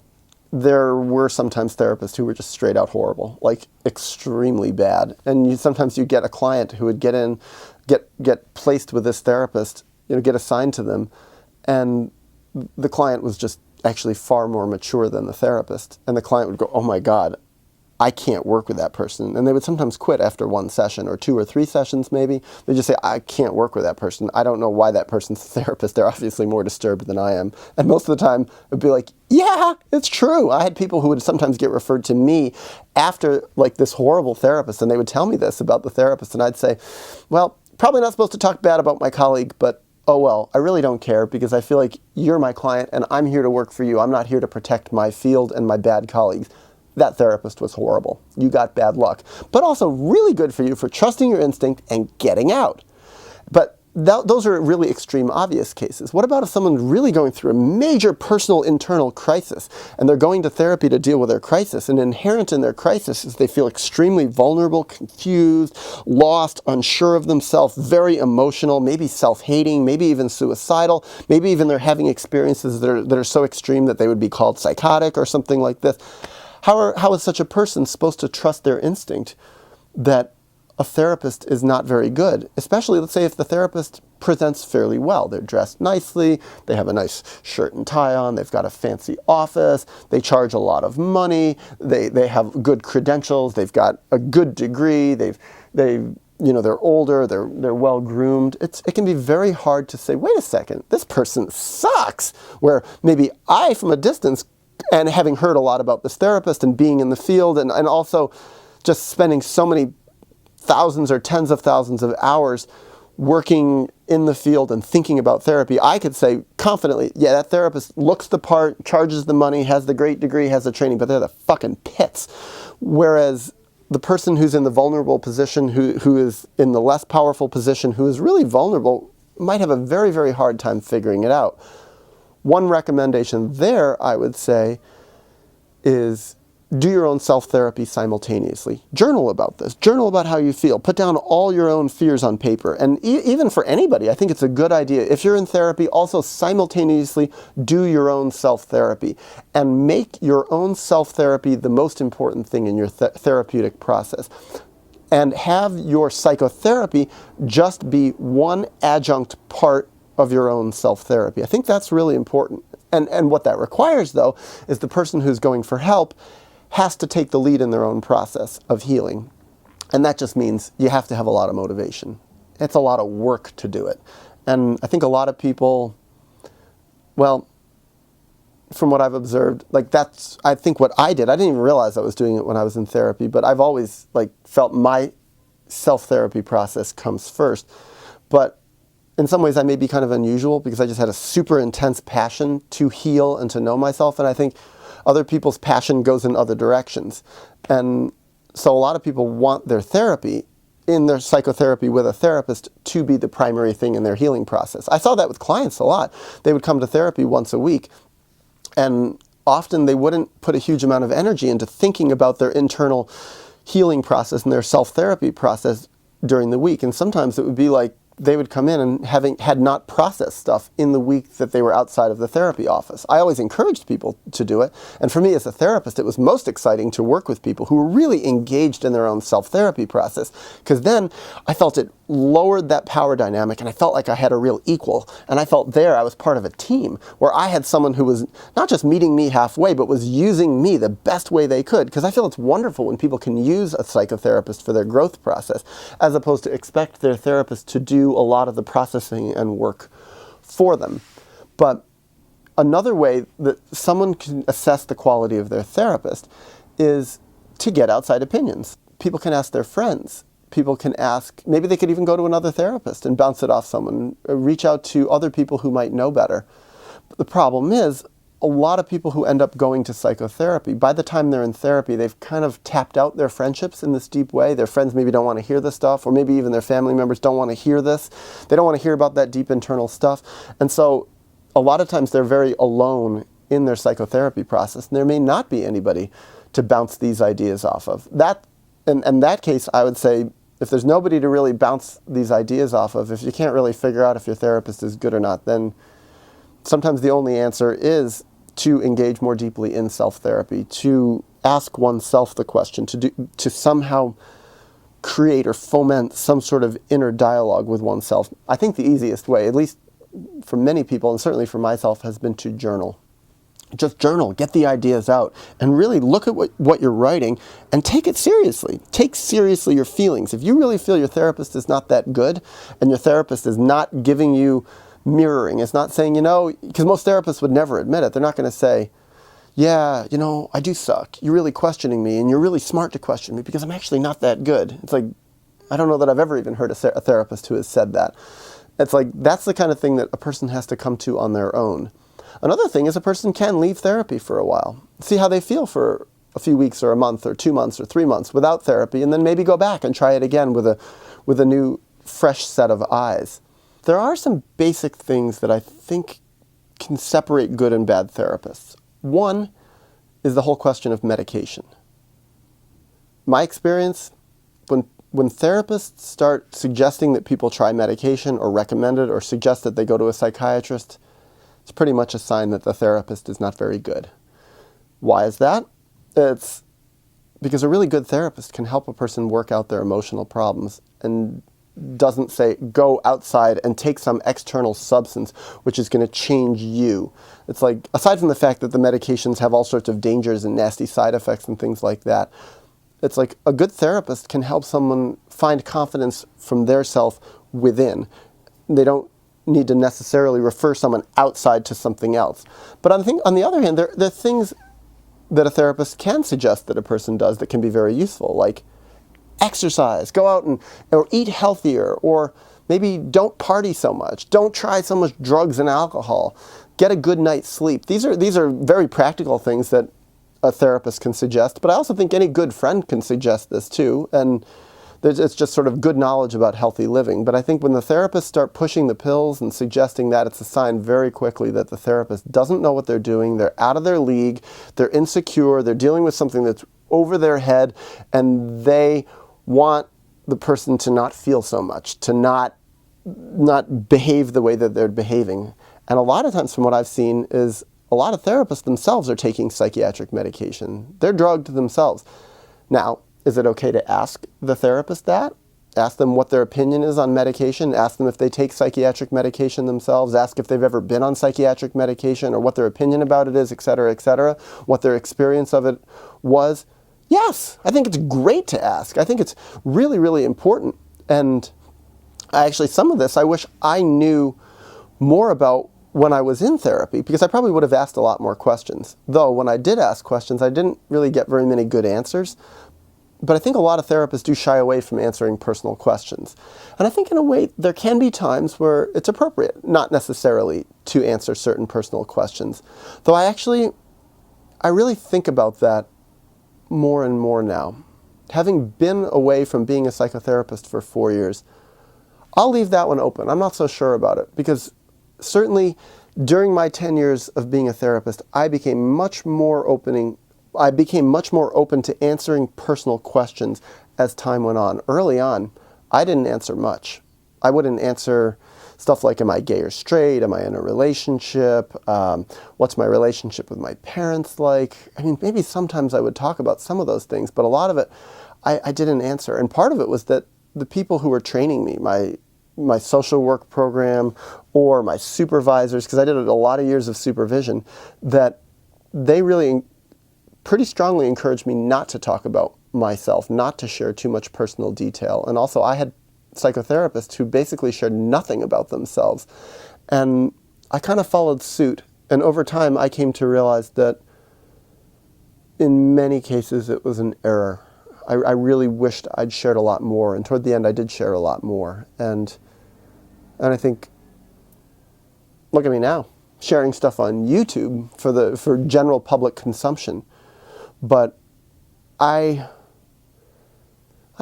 there were sometimes therapists who were just straight out horrible, like extremely bad. And sometimes you get a client who would get placed with this therapist, get assigned to them, and the client was just actually far more mature than the therapist. And the client would go, "Oh my God, I can't work with that person." And they would sometimes quit after one session or 2 or 3 sessions maybe. They just say, "I can't work with that person. I don't know why that person's a therapist. They're obviously more disturbed than I am." And most of the time, it'd be like, yeah, it's true. I had people who would sometimes get referred to me after like this horrible therapist, and they would tell me this about the therapist, and I'd say, well, probably not supposed to talk bad about my colleague, but oh well, I really don't care because I feel like you're my client and I'm here to work for you. I'm not here to protect my field and my bad colleagues. That therapist was horrible. You got bad luck. But also really good for you for trusting your instinct and getting out. But those are really extreme, obvious cases. What about if someone's really going through a major personal internal crisis and they're going to therapy to deal with their crisis, and inherent in their crisis is they feel extremely vulnerable, confused, lost, unsure of themselves, very emotional, maybe self-hating, maybe even suicidal, maybe even they're having experiences that are so extreme that they would be called psychotic or something like this. How is such a person supposed to trust their instinct that a therapist is not very good, especially, let's say, if the therapist presents fairly well. They're dressed nicely, they have a nice shirt and tie on, they've got a fancy office, they charge a lot of money, they have good credentials, they've got a good degree, they're older, they're well groomed. It can be very hard to say, wait a second, this person sucks. Where maybe I, from a distance, and having heard a lot about this therapist and being in the field and also just spending so many thousands or tens of thousands of hours working in the field and thinking about therapy, I could say confidently, yeah, that therapist looks the part, charges the money, has the great degree, has the training, but they're the fucking pits. Whereas the person who's in the vulnerable position, who is in the less powerful position, who is really vulnerable, might have a very, very hard time figuring it out. One recommendation there, I would say, is do your own self-therapy simultaneously. Journal about this. Journal about how you feel. Put down all your own fears on paper. And even for anybody, I think it's a good idea. If you're in therapy, also simultaneously do your own self-therapy. And make your own self-therapy the most important thing in your therapeutic process. And have your psychotherapy just be one adjunct part of your own self-therapy. I think that's really important. And what that requires, though, is the person who's going for help has to take the lead in their own process of healing. And that just means you have to have a lot of motivation. It's a lot of work to do it. And I think a lot of people, well, from what I've observed, that's, I think, what I did. I didn't even realize I was doing it when I was in therapy, but I've always felt my self-therapy process comes first. But in some ways I may be kind of unusual because I just had a super intense passion to heal and to know myself. And I think other people's passion goes in other directions. And so a lot of people want their therapy, in their psychotherapy with a therapist, to be the primary thing in their healing process. I saw that with clients a lot. They would come to therapy once a week, and often they wouldn't put a huge amount of energy into thinking about their internal healing process and their self-therapy process during the week. And sometimes it would be like they would come in and had not processed stuff in the week that they were outside of the therapy office. I always encouraged people to do it. And for me as a therapist, it was most exciting to work with people who were really engaged in their own self-therapy process, because then I felt it lowered that power dynamic and I felt like I had a real equal. And I felt there I was part of a team where I had someone who was not just meeting me halfway, but was using me the best way they could. Because I feel it's wonderful when people can use a psychotherapist for their growth process, as opposed to expect their therapist to do a lot of the processing and work for them. But another way that someone can assess the quality of their therapist is to get outside opinions. People can ask their friends. People can ask, maybe they could even go to another therapist and bounce it off someone, reach out to other people who might know better. But the problem is, a lot of people who end up going to psychotherapy, by the time they're in therapy, they've kind of tapped out their friendships in this deep way. Their friends maybe don't want to hear this stuff, or maybe even their family members don't want to hear this. They don't want to hear about that deep internal stuff. And so a lot of times they're very alone in their psychotherapy process, and there may not be anybody to bounce these ideas off of. In that case, I would say, if there's nobody to really bounce these ideas off of, if you can't really figure out if your therapist is good or not, then sometimes the only answer is to engage more deeply in self-therapy, to ask oneself the question, to somehow create or foment some sort of inner dialogue with oneself. I think the easiest way, at least for many people, and certainly for myself, has been to journal. Just journal, get the ideas out, and really look at what you're writing and take it seriously. Take seriously your feelings. If you really feel your therapist is not that good, and your therapist is not giving you mirroring, it's not saying, because most therapists would never admit it. They're not going to say, yeah, I do suck. You're really questioning me, and you're really smart to question me because I'm actually not that good. It's like, I don't know that I've ever even heard a therapist who has said that. It's like, that's the kind of thing that a person has to come to on their own. Another thing is a person can leave therapy for a while, see how they feel for a few weeks or a month or 2 months or 3 months without therapy, and then maybe go back and try it again with a new, fresh set of eyes. There are some basic things that I think can separate good and bad therapists. One is the whole question of medication. My experience, when therapists start suggesting that people try medication or recommend it or suggest that they go to a psychiatrist, it's pretty much a sign that the therapist is not very good. Why is that? It's Because a really good therapist can help a person work out their emotional problems and doesn't say, go outside and take some external substance which is going to change you. It's like, aside from the fact that the medications have all sorts of dangers and nasty side effects and things like that, it's like a good therapist can help someone find confidence from their self within. They don't need to necessarily refer someone outside to something else. But on the other hand, there are things that a therapist can suggest that a person does that can be very useful, like exercise, go out or eat healthier, or maybe don't party so much, don't try so much drugs and alcohol, get a good night's sleep. These are very practical things that a therapist can suggest, but I also think any good friend can suggest this too, and it's just sort of good knowledge about healthy living. But I think when the therapists start pushing the pills and suggesting that, it's a sign very quickly that the therapist doesn't know what they're doing, they're out of their league, they're insecure, they're dealing with something that's over their head, and they want the person to not feel so much, to not behave the way that they're behaving. And a lot of times from what I've seen is a lot of therapists themselves are taking psychiatric medication. They're drugged themselves. Now, is it okay to ask the therapist that? Ask them what their opinion is on medication, ask them if they take psychiatric medication themselves, ask if they've ever been on psychiatric medication or what their opinion about it is, et cetera, what their experience of it was. Yes, I think it's great to ask. I think it's really, really important. And actually, some of this I wish I knew more about when I was in therapy, because I probably would have asked a lot more questions. Though when I did ask questions, I didn't really get very many good answers. But I think a lot of therapists do shy away from answering personal questions. And I think in a way there can be times where it's appropriate, not necessarily to answer certain personal questions. Though I really think about that more and more now. Having been away from being a psychotherapist for 4 years, I'll leave that one open. I'm not so sure about it, because certainly during my 10 years of being a therapist, I became much more open to answering personal questions as time went on. Early on, I didn't answer much. I wouldn't answer stuff like, am I gay or straight? Am I in a relationship? What's my relationship with my parents like? I mean, maybe sometimes I would talk about some of those things, but a lot of it I didn't answer. And part of it was that the people who were training me, my social work program or my supervisors, because I did a lot of years of supervision, that they really pretty strongly encouraged me not to talk about myself, not to share too much personal detail. And also I had psychotherapists who basically shared nothing about themselves. And I kind of followed suit. And over time, I came to realize that in many cases, it was an error. I really wished I'd shared a lot more. And toward the end, I did share a lot more. And I think, look at me now, sharing stuff on YouTube for general public consumption. But I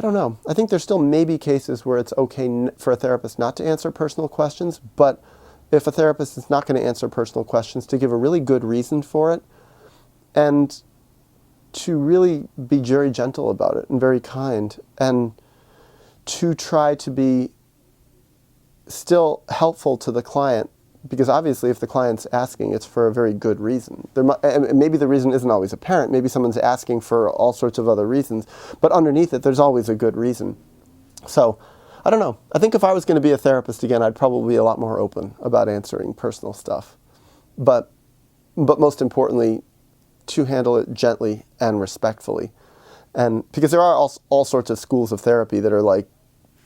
don't know. I think there's still maybe cases where it's okay for a therapist not to answer personal questions, but if a therapist is not going to answer personal questions, to give a really good reason for it, and to really be very gentle about it and very kind, and to try to be still helpful to the client, because obviously if the client's asking, it's for a very good reason. Maybe the reason isn't always apparent. Maybe someone's asking for all sorts of other reasons, but underneath it, there's always a good reason. So, I don't know. I think if I was going to be a therapist again, I'd probably be a lot more open about answering personal stuff. But most importantly, to handle it gently and respectfully. And because there are all sorts of schools of therapy that are like,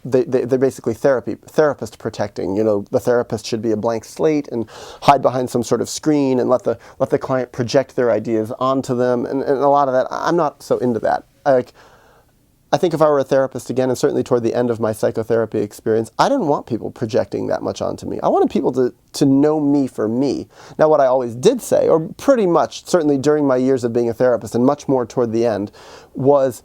they're basically therapist protecting. You know, the therapist should be a blank slate and hide behind some sort of screen and let the client project their ideas onto them. And a lot of that, I'm not so into that. I think if I were a therapist again, and certainly toward the end of my psychotherapy experience, I didn't want people projecting that much onto me. I wanted people to know me for me. Now, what I always did say, or pretty much certainly during my years of being a therapist and much more toward the end, was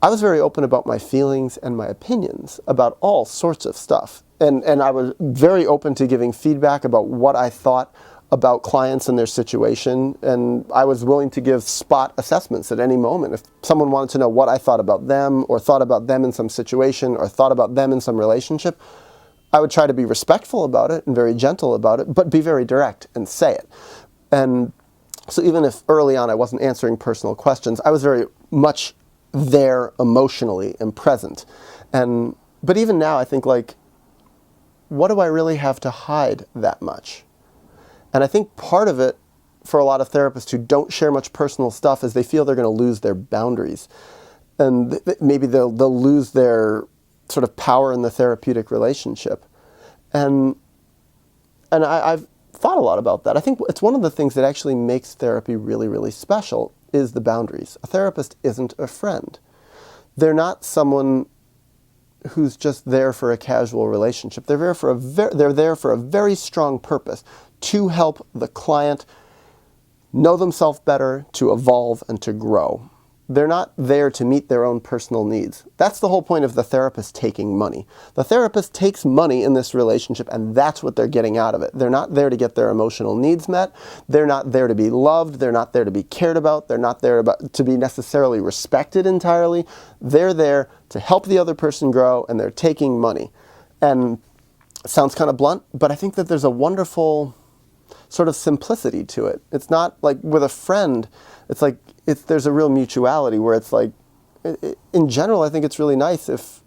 I was very open about my feelings and my opinions about all sorts of stuff. And I was very open to giving feedback about what I thought about clients and their situation. And I was willing to give spot assessments at any moment. If someone wanted to know what I thought about them, or thought about them in some situation, or thought about them in some relationship, I would try to be respectful about it and very gentle about it, but be very direct and say it. And so even if early on I wasn't answering personal questions, I was very much there emotionally and present. But even now, I think, like, what do I really have to hide that much? And I think part of it for a lot of therapists who don't share much personal stuff is they feel they're going to lose their boundaries. And maybe they'll lose their sort of power in the therapeutic relationship. And I've thought a lot about that. I think it's one of the things that actually makes therapy really, really special is the boundaries. A therapist isn't a friend. They're not someone who's just there for a casual relationship. They're there for a very strong purpose, to help the client know themselves better, to evolve, and to grow. They're not there to meet their own personal needs. That's the whole point of the therapist taking money. The therapist takes money in this relationship, and that's what they're getting out of it. They're not there to get their emotional needs met. They're not there to be loved. They're not there to be cared about. They're not there to be necessarily respected entirely. They're there to help the other person grow, and they're taking money. And it sounds kind of blunt, but I think that there's a wonderful sort of simplicity to it. It's not like with a friend, it's like there's a real mutuality where it's like, in general, I think it's really nice if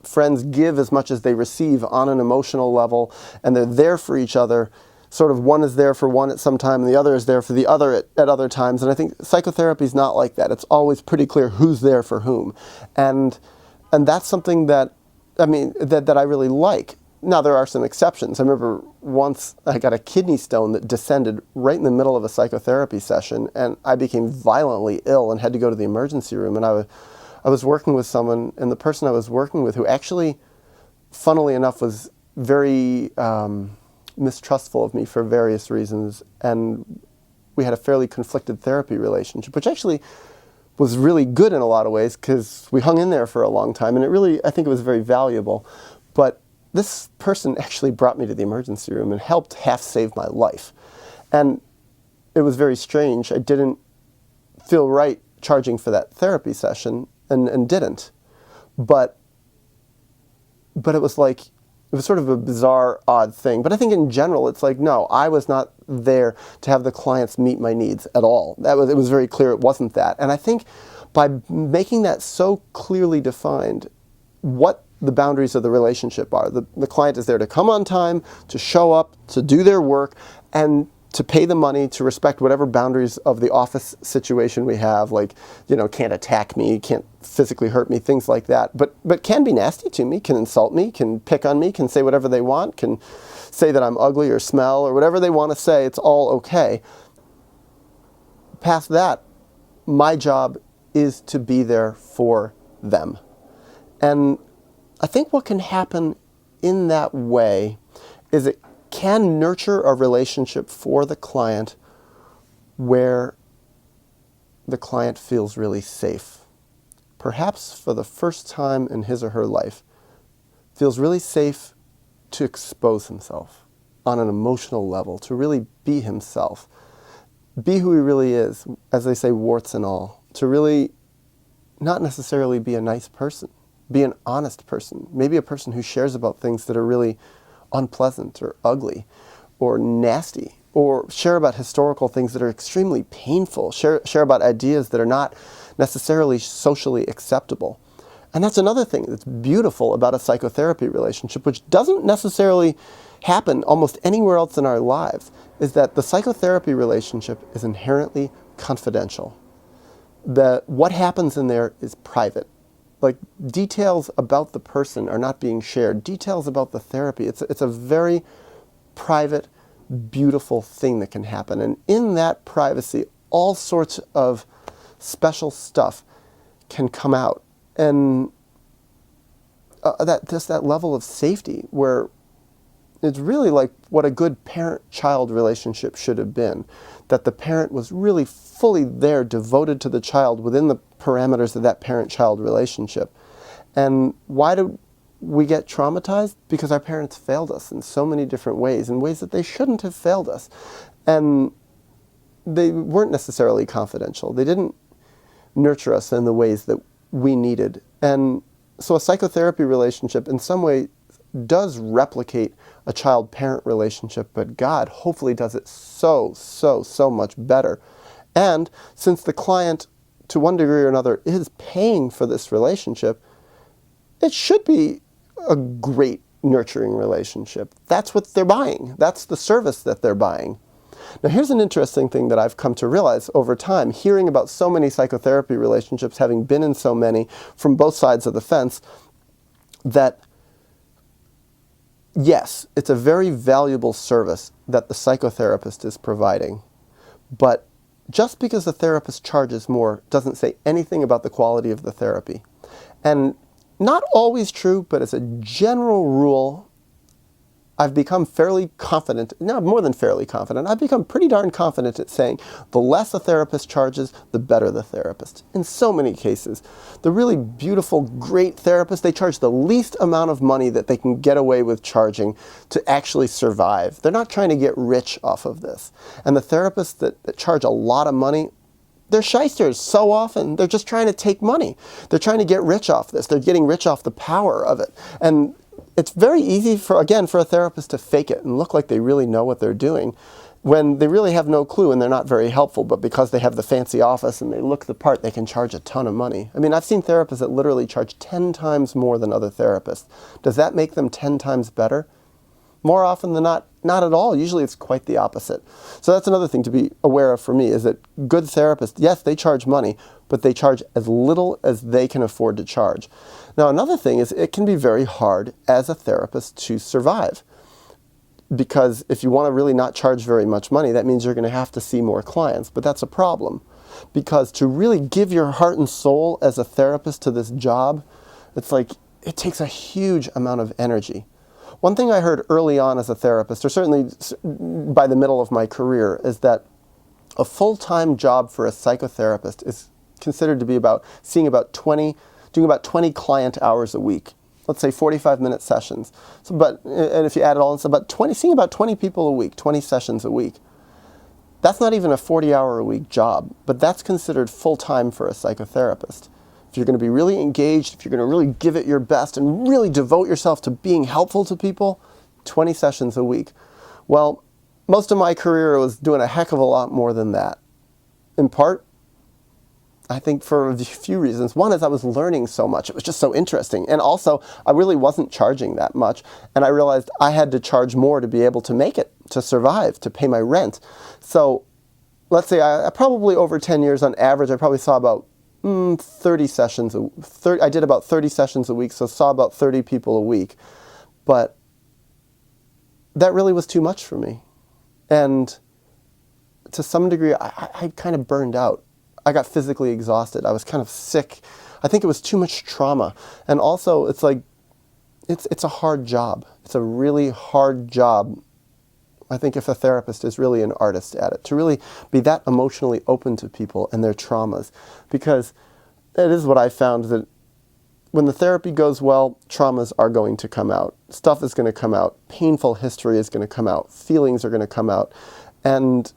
friends give as much as they receive on an emotional level, and they're there for each other. Sort of one is there for one at some time, and the other is there for the other at other times. And I think psychotherapy is not like that. It's always pretty clear who's there for whom. And that's something that, I mean, that I really like. Now, there are some exceptions. I remember once I got a kidney stone that descended right in the middle of a psychotherapy session, and I became violently ill and had to go to the emergency room. And I was working with someone, and the person I was working with, who actually, funnily enough, was very mistrustful of me for various reasons, and we had a fairly conflicted therapy relationship, which actually was really good in a lot of ways because we hung in there for a long time, and I think it was very valuable. But this person actually brought me to the emergency room and helped half save my life. And it was very strange. I didn't feel right charging for that therapy session and didn't. But it was like, it was sort of a bizarre, odd thing. But I think in general, it's like, no, I was not there to have the clients meet my needs at all. It was very clear it wasn't that. And I think by making that so clearly defined, what the boundaries of the relationship are. The client is there to come on time, to show up, to do their work, and to pay the money, to respect whatever boundaries of the office situation we have, like, can't attack me, can't physically hurt me, things like that, but can be nasty to me, can insult me, can pick on me, can say whatever they want, can say that I'm ugly or smell or whatever they want to say. It's all okay. Past that, my job is to be there for them. And I think what can happen in that way is it can nurture a relationship for the client where the client feels really safe. Perhaps for the first time in his or her life, feels really safe to expose himself on an emotional level, to really be himself, be who he really is, as they say, warts and all, to really not necessarily be a nice person, be an honest person, maybe a person who shares about things that are really unpleasant or ugly or nasty, or share about historical things that are extremely painful, share about ideas that are not necessarily socially acceptable. And that's another thing that's beautiful about a psychotherapy relationship, which doesn't necessarily happen almost anywhere else in our lives, is that the psychotherapy relationship is inherently confidential. What happens in there is private. Like, details about the person are not being shared. Details about the therapy, it's a very private, beautiful thing that can happen. And in that privacy, all sorts of special stuff can come out. And that level of safety where it's really like what a good parent-child relationship should have been. That the parent was really fully there, devoted to the child within the parameters of that parent-child relationship. And why do we get traumatized? Because our parents failed us in so many different ways, in ways that they shouldn't have failed us. And they weren't necessarily confidential. They didn't nurture us in the ways that we needed. And so a psychotherapy relationship in some way does replicate a child-parent relationship, but God hopefully does it so much better. And since the client to one degree or another, is paying for this relationship, it should be a great, nurturing relationship. That's what they're buying. That's the service that they're buying. Now, here's an interesting thing that I've come to realize over time, hearing about so many psychotherapy relationships, having been in so many from both sides of the fence, that yes, it's a very valuable service that the psychotherapist is providing, but just because the therapist charges more doesn't say anything about the quality of the therapy. And not always true, but as a general rule, I've become fairly confident, no, more than fairly confident, I've become pretty darn confident at saying the less a therapist charges, the better the therapist. In so many cases, the really beautiful, great therapists, they charge the least amount of money that they can get away with charging to actually survive. They're not trying to get rich off of this. And the therapists that charge a lot of money, they're shysters so often. They're just trying to take money. They're trying to get rich off this. They're getting rich off the power of it. And it's very easy for a therapist to fake it and look like they really know what they're doing when they really have no clue and they're not very helpful, but because they have the fancy office and they look the part, they can charge a ton of money. I mean, I've seen therapists that literally charge 10 times more than other therapists. Does that make them 10 times better? More often than not, not at all. Usually it's quite the opposite. So that's another thing to be aware of for me, is that good therapists, yes, they charge money, but they charge as little as they can afford to charge. Now, another thing is it can be very hard as a therapist to survive, because if you want to really not charge very much money, that means you're going to have to see more clients, but that's a problem, because to really give your heart and soul as a therapist to this job, it's like it takes a huge amount of energy. One thing I heard early on as a therapist, or certainly by the middle of my career, is that a full-time job for a psychotherapist is considered to be doing about 20 client hours a week. Let's say 45-minute sessions. And if you add it all, it's seeing about 20 people a week, 20 sessions a week. That's not even a 40-hour-a-week job, but that's considered full-time for a psychotherapist. If you're going to be really engaged, if you're going to really give it your best and really devote yourself to being helpful to people, 20 sessions a week. Well, most of my career was doing a heck of a lot more than that. In part, I think for a few reasons. One is I was learning so much. It was just so interesting. And also, I really wasn't charging that much. And I realized I had to charge more to be able to make it, to survive, to pay my rent. So let's say I probably over 10 years on average, I probably saw about 30 sessions. I did about 30 sessions a week, so saw about 30 people a week. But that really was too much for me. And to some degree, I kind of burned out. I got physically exhausted. I was kind of sick. I think it was too much trauma. And also, it's like, it's a hard job. It's a really hard job. I think if a therapist is really an artist at it, to really be that emotionally open to people and their traumas. Because it is what I found, that when the therapy goes well, traumas are going to come out. Stuff is going to come out. Painful history is going to come out. Feelings are going to come out. And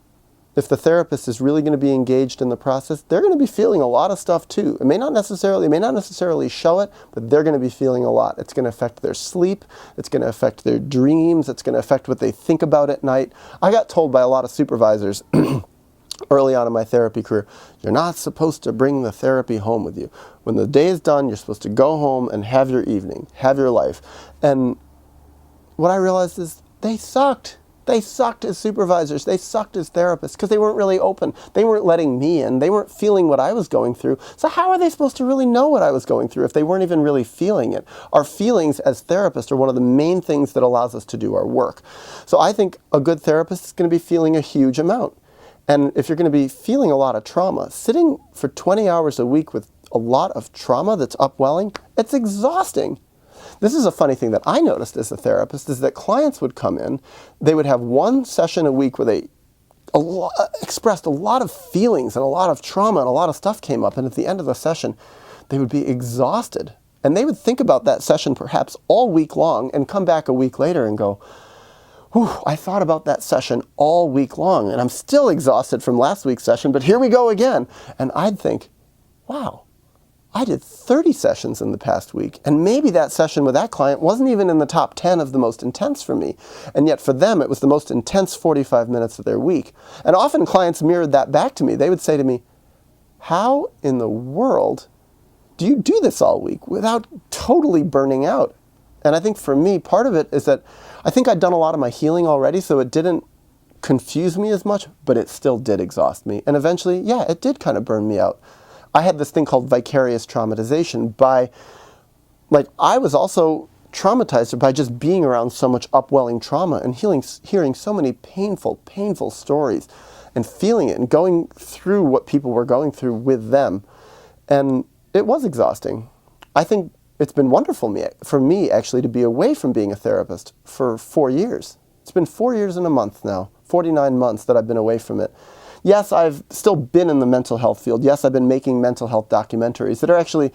if the therapist is really going to be engaged in the process, they're going to be feeling a lot of stuff too. It may not necessarily show it, but they're going to be feeling a lot. It's going to affect their sleep. It's going to affect their dreams. It's going to affect what they think about at night. I got told by a lot of supervisors early on in my therapy career, you're not supposed to bring the therapy home with you. When the day is done, you're supposed to go home and have your evening, have your life. And what I realized is they sucked. They sucked as supervisors. They sucked as therapists because they weren't really open. They weren't letting me in. They weren't feeling what I was going through. So how are they supposed to really know what I was going through if they weren't even really feeling it? Our feelings as therapists are one of the main things that allows us to do our work. So I think a good therapist is going to be feeling a huge amount. And if you're going to be feeling a lot of trauma, sitting for 20 hours a week with a lot of trauma that's upwelling, it's exhausting. This is a funny thing that I noticed as a therapist, is that clients would come in, they would have one session a week where they expressed a lot of feelings and a lot of trauma and a lot of stuff came up, and at the end of the session, they would be exhausted. And they would think about that session perhaps all week long and come back a week later and go, whew, I thought about that session all week long, and I'm still exhausted from last week's session, but here we go again. And I'd think, wow, I did 30 sessions in the past week, and maybe that session with that client wasn't even in the top 10 of the most intense for me, and yet for them it was the most intense 45 minutes of their week. And often clients mirrored that back to me. They would say to me, how in the world do you do this all week without totally burning out? And I think for me, part of it is that I think I'd done a lot of my healing already, so it didn't confuse me as much, but it still did exhaust me. And eventually, yeah, it did kind of burn me out. I had this thing called vicarious traumatization I was also traumatized by just being around so much upwelling trauma and hearing so many painful, painful stories and feeling it and going through what people were going through with them. And it was exhausting. I think it's been wonderful for me actually to be away from being a therapist for 4 years. It's been 4 years and a month now, 49 months that I've been away from it. Yes, I've still been in the mental health field. Yes, I've been making mental health documentaries that are actually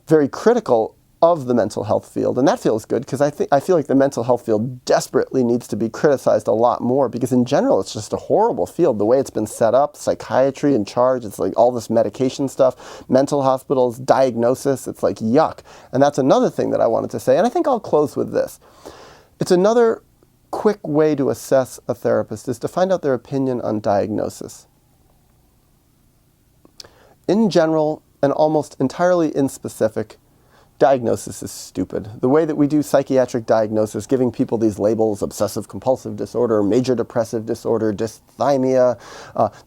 very critical of the mental health field, and that feels good because I feel like the mental health field desperately needs to be criticized a lot more because in general it's just a horrible field. The way it's been set up, psychiatry in charge, it's like all this medication stuff, mental hospitals, diagnosis, it's like yuck. And that's another thing that I wanted to say, and I think I'll close with this. It's another quick way to assess a therapist is to find out their opinion on diagnosis. In general, and almost entirely in specific, diagnosis is stupid. The way that we do psychiatric diagnosis, giving people these labels, obsessive compulsive disorder, major depressive disorder, dysthymia,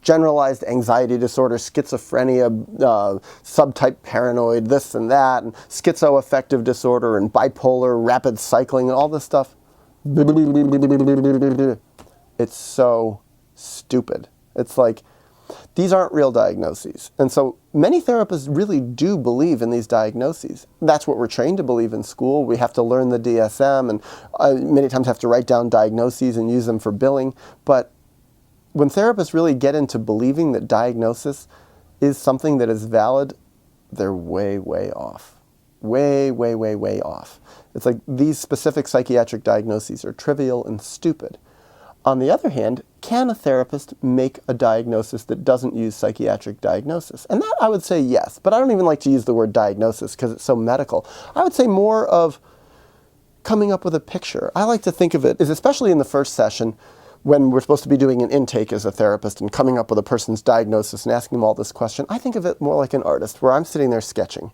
generalized anxiety disorder, schizophrenia, subtype paranoid, this and that, and schizoaffective disorder, and bipolar, rapid cycling, and all this stuff. It's so stupid. It's like, these aren't real diagnoses. And so many therapists really do believe in these diagnoses. That's what we're trained to believe in school. We have to learn the DSM and many times have to write down diagnoses and use them for billing. But when therapists really get into believing that diagnosis is something that is valid, they're way, way off. Way, way, way, way off. It's like these specific psychiatric diagnoses are trivial and stupid. On the other hand, can a therapist make a diagnosis that doesn't use psychiatric diagnosis? And that I would say yes, but I don't even like to use the word diagnosis because it's so medical. I would say more of coming up with a picture. I like to think of it as, especially in the first session, when we're supposed to be doing an intake as a therapist and coming up with a person's diagnosis and asking them all this question, I think of it more like an artist, where I'm sitting there sketching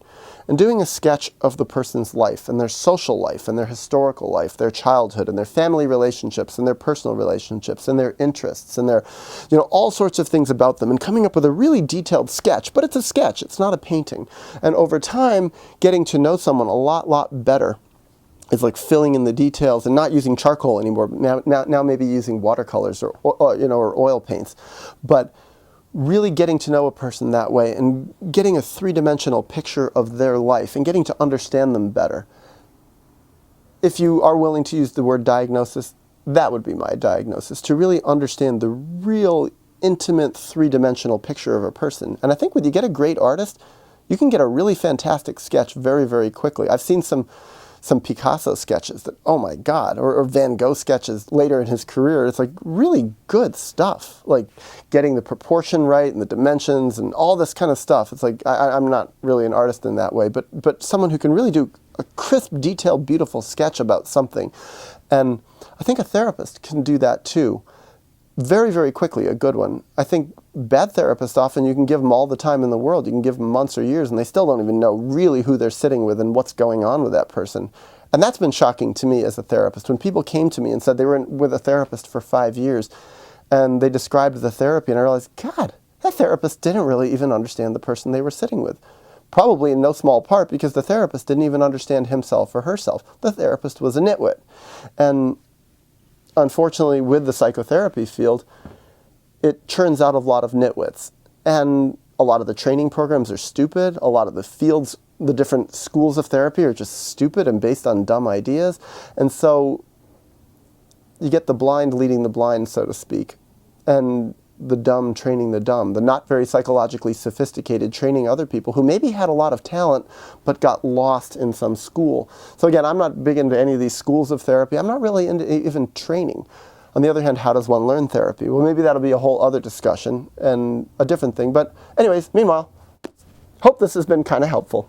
and doing a sketch of the person's life and their social life and their historical life, their childhood and their family relationships and their personal relationships and their interests and their, all sorts of things about them, and coming up with a really detailed sketch. But it's a sketch, it's not a painting. And over time, getting to know someone a lot better is like filling in the details and not using charcoal anymore. Now maybe using watercolors or oil paints, but really getting to know a person that way and getting a three-dimensional picture of their life and getting to understand them better. If you are willing to use the word diagnosis, that would be my diagnosis, to really understand the real intimate three-dimensional picture of a person. And I think when you get a great artist, you can get a really fantastic sketch very, very quickly. I've seen some Picasso sketches that, oh my God, or Van Gogh sketches later in his career. It's like really good stuff, like getting the proportion right and the dimensions and all this kind of stuff. It's like, I'm not really an artist in that way, but someone who can really do a crisp, detailed, beautiful sketch about something. And I think a therapist can do that too. Very, very quickly, a good one. I think bad therapists, often you can give them all the time in the world. You can give them months or years and they still don't even know really who they're sitting with and what's going on with that person. And that's been shocking to me as a therapist. When people came to me and said they were with a therapist for 5 years and they described the therapy, and I realized, God, that therapist didn't really even understand the person they were sitting with. Probably in no small part because the therapist didn't even understand himself or herself. The therapist was a nitwit. And unfortunately, with the psychotherapy field, it churns out a lot of nitwits. And a lot of the training programs are stupid. A lot of the fields, the different schools of therapy are just stupid and based on dumb ideas. And so you get the blind leading the blind, so to speak. And the dumb training the dumb, the not very psychologically sophisticated training other people who maybe had a lot of talent but got lost in some school. So again, I'm not big into any of these schools of therapy. I'm not really into even training. On the other hand, how does one learn therapy? Well, maybe that'll be a whole other discussion and a different thing. But anyways, meanwhile, hope this has been kind of helpful.